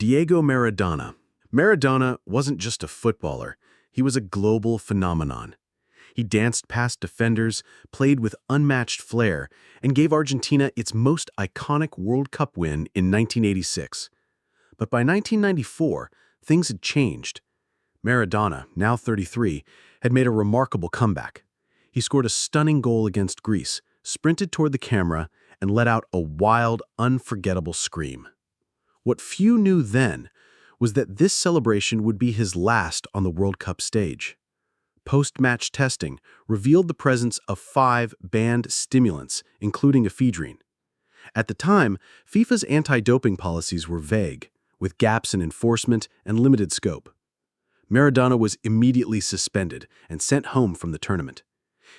Diego Maradona. Maradona wasn't just a footballer, he was a global phenomenon. He danced past defenders, played with unmatched flair, and gave Argentina its most iconic World Cup win in 1986. But by 1994, things had changed. Maradona, now 33, had made a remarkable comeback. He scored a stunning goal against Greece, sprinted toward the camera, and let out a wild, unforgettable scream. What few knew then was that this celebration would be his last on the World Cup stage. Post-match testing revealed the presence of 5 banned stimulants, including ephedrine. At the time, FIFA's anti-doping policies were vague, with gaps in enforcement and limited scope. Maradona was immediately suspended and sent home from the tournament.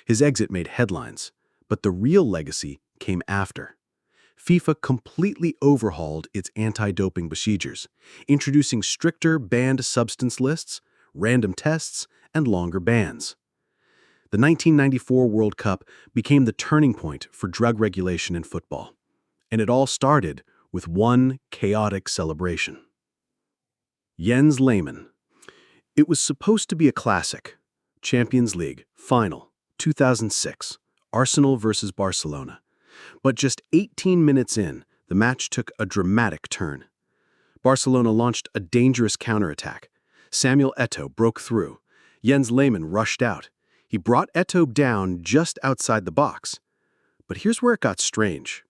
His exit made headlines, but the real legacy came after. FIFA completely overhauled its anti-doping procedures, introducing stricter banned substance lists, random tests, and longer bans. The 1994 World Cup became the turning point for drug regulation in football, and it all started with one chaotic celebration. Jens Lehmann. It was supposed to be a classic. Champions League, Final, 2006, Arsenal versus Barcelona. But just 18 minutes in, the match took a dramatic turn. Barcelona launched a dangerous counterattack. Samuel Eto'o broke through. Jens Lehmann rushed out. He brought Eto'o down just outside the box. But here's where it got strange.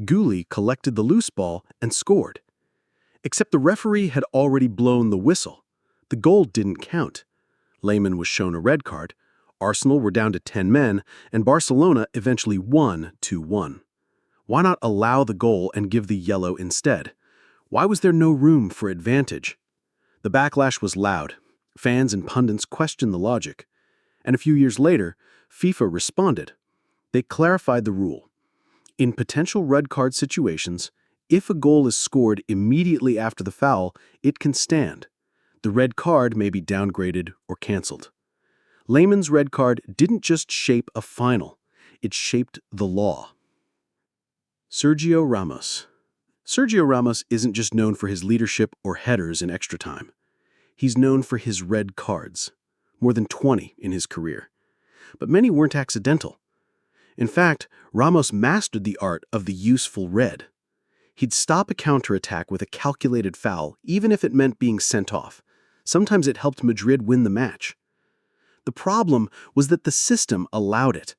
Gulli collected the loose ball and scored. Except the referee had already blown the whistle. The goal didn't count. Lehmann was shown a red card. Arsenal were down to 10 men, and Barcelona eventually won 2-1. Why not allow the goal and give the yellow instead? Why was there no room for advantage? The backlash was loud. Fans and pundits questioned the logic. And a few years later, FIFA responded. They clarified the rule. In potential red card situations, if a goal is scored immediately after the foul, it can stand. The red card may be downgraded or cancelled. Lehmann's red card didn't just shape a final, it shaped the law. Sergio Ramos. Sergio Ramos isn't just known for his leadership or headers in extra time. He's known for his red cards, more than 20 in his career. But many weren't accidental. In fact, Ramos mastered the art of the useful red. He'd stop a counterattack with a calculated foul, even if it meant being sent off. Sometimes it helped Madrid win the match. The problem was that the system allowed it.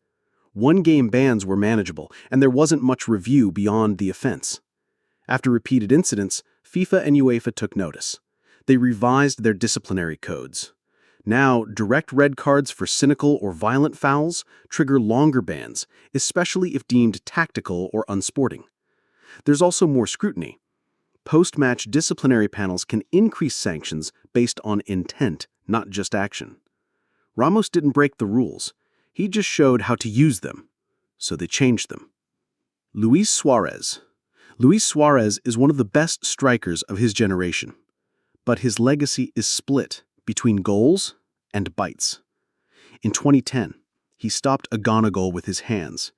One-game bans were manageable, and there wasn't much review beyond the offense. After repeated incidents, FIFA and UEFA took notice. They revised their disciplinary codes. Now, direct red cards for cynical or violent fouls trigger longer bans, especially if deemed tactical or unsporting. There's also more scrutiny. Post-match disciplinary panels can increase sanctions based on intent, not just action. Ramos didn't break the rules. He just showed how to use them. So they changed them. Luis Suarez. Luis Suarez is one of the best strikers of his generation. But his legacy is split between goals and bites. In 2010, he stopped a Ghana goal with his hands.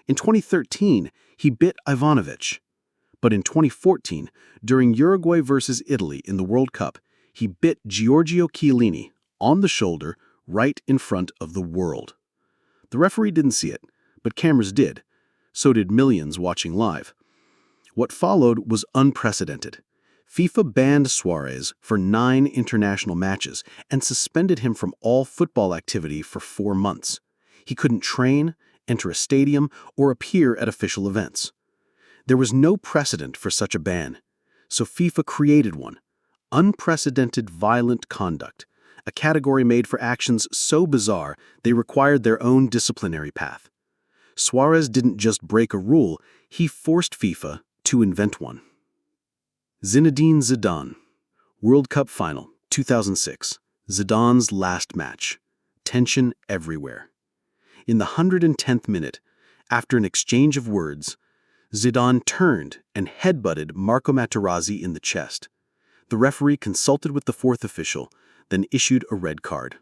In 2013, he bit Ivanovic. But in 2014, during Uruguay versus Italy in the World Cup, he bit Giorgio Chiellini on the shoulder right in front of the world. The referee didn't see it, but cameras did. So did millions watching live. What followed was unprecedented. FIFA banned Suarez for 9 international matches and suspended him from all football activity for 4 months. He couldn't train, enter a stadium, or appear at official events. There was no precedent for such a ban, so FIFA created one: unprecedented violent conduct, a category made for actions so bizarre they required their own disciplinary path. Suarez didn't just break a rule, he forced FIFA to invent one. Zinedine Zidane. World Cup Final, 2006. Zidane's last match. Tension everywhere. In the 110th minute, after an exchange of words, Zidane turned and headbutted Marco Materazzi in the chest. The referee consulted with the 4th official, then issued a red card.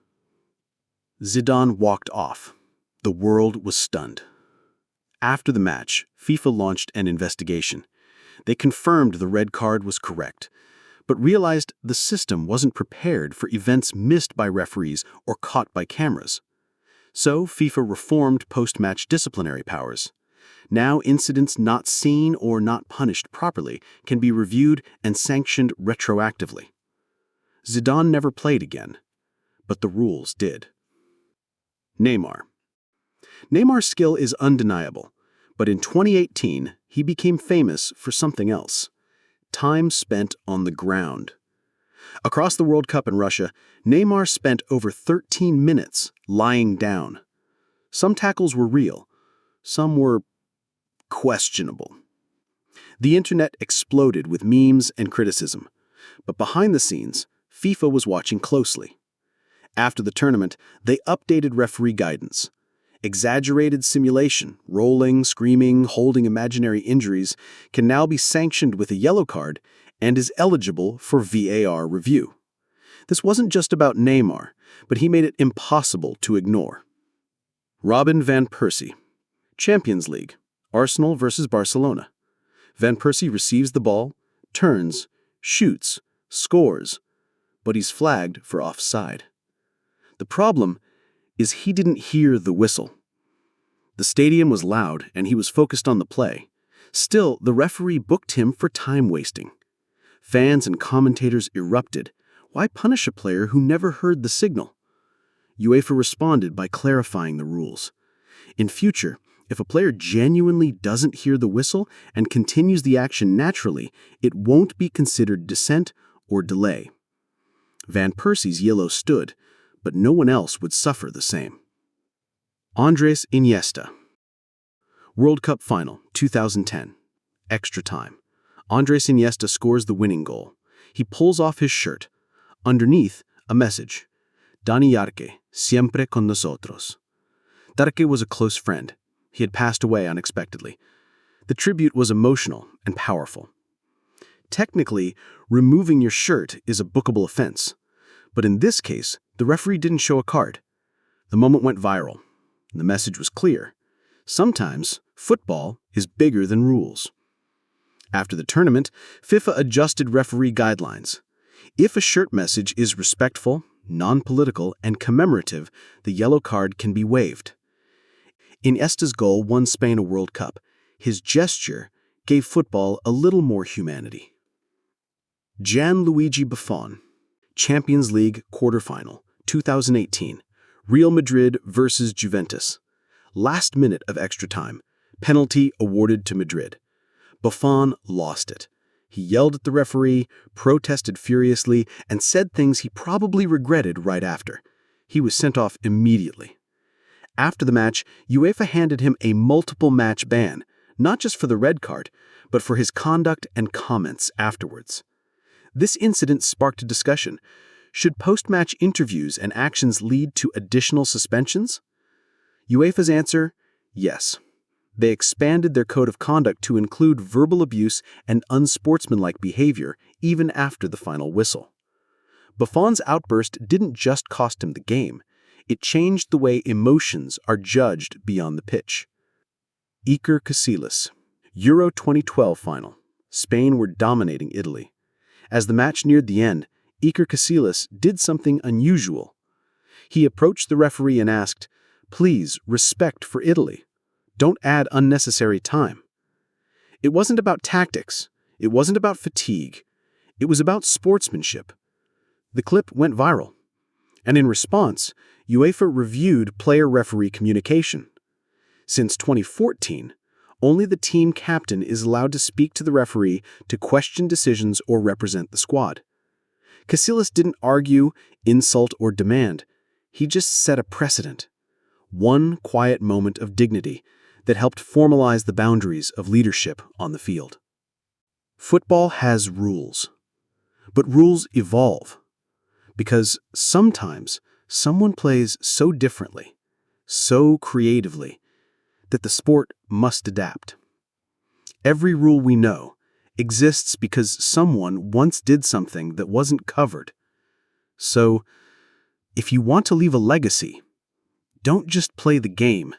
Zidane walked off. The world was stunned. After the match, FIFA launched an investigation. They confirmed the red card was correct, but realized the system wasn't prepared for events missed by referees or caught by cameras. So FIFA reformed post-match disciplinary powers. Now incidents not seen or not punished properly can be reviewed and sanctioned retroactively. Zidane never played again, but the rules did. Neymar. Neymar's skill is undeniable, but in 2018 he became famous for something else: time spent on the ground. Across the World Cup in Russia, Neymar spent over 13 minutes lying down. Some tackles were real, some were questionable. The internet exploded with memes and criticism, but behind the scenes, FIFA was watching closely. After the tournament, they updated referee guidance. Exaggerated simulation, rolling, screaming, holding imaginary injuries, can now be sanctioned with a yellow card and is eligible for VAR review. This wasn't just about Neymar, but he made it impossible to ignore. Robin van Persie. Champions League. Arsenal versus Barcelona. Van Persie receives the ball, turns, shoots, scores, but he's flagged for offside. The problem is he didn't hear the whistle. The stadium was loud and he was focused on the play. Still, the referee booked him for time wasting. Fans and commentators erupted. Why punish a player who never heard the signal? UEFA responded by clarifying the rules. In future, if a player genuinely doesn't hear the whistle and continues the action naturally, it won't be considered dissent or delay. Van Persie's yellow stood, but no one else would suffer the same. Andres Iniesta. World Cup Final, 2010. Extra time. Andres Iniesta scores the winning goal. He pulls off his shirt. Underneath, a message. Dani Jarque, siempre con nosotros. Jarque was a close friend. He had passed away unexpectedly. The tribute was emotional and powerful. Technically, removing your shirt is a bookable offense. But in this case, the referee didn't show a card. The moment went viral. The message was clear. Sometimes, football is bigger than rules. After the tournament, FIFA adjusted referee guidelines. If a shirt message is respectful, non-political, and commemorative, the yellow card can be waived. Iniesta's goal won Spain a World Cup. His gesture gave football a little more humanity. Gianluigi Buffon. Champions League quarterfinal, 2018. Real Madrid versus Juventus. Last minute of extra time. Penalty awarded to Madrid. Buffon lost it. He yelled at the referee, protested furiously, and said things he probably regretted right after. He was sent off immediately. After the match, UEFA handed him a multiple-match ban, not just for the red card, but for his conduct and comments afterwards. This incident sparked a discussion. Should post-match interviews and actions lead to additional suspensions? UEFA's answer: yes. They expanded their code of conduct to include verbal abuse and unsportsmanlike behavior even after the final whistle. Buffon's outburst didn't just cost him the game. It changed the way emotions are judged beyond the pitch. Iker Casillas. Euro 2012 final. Spain were dominating Italy. As the match neared the end, Iker Casillas did something unusual. He approached the referee and asked, "Please, respect for Italy. Don't add unnecessary time." It wasn't about tactics. It wasn't about fatigue. It was about sportsmanship. The clip went viral. And in response, UEFA reviewed player-referee communication. Since 2014, only the team captain is allowed to speak to the referee to question decisions or represent the squad. Casillas didn't argue, insult, or demand. He just set a precedent. One quiet moment of dignity that helped formalize the boundaries of leadership on the field. Football has rules, but rules evolve. Because sometimes someone plays so differently, so creatively, that the sport must adapt. Every rule we know exists because someone once did something that wasn't covered. So, if you want to leave a legacy, don't just play the game,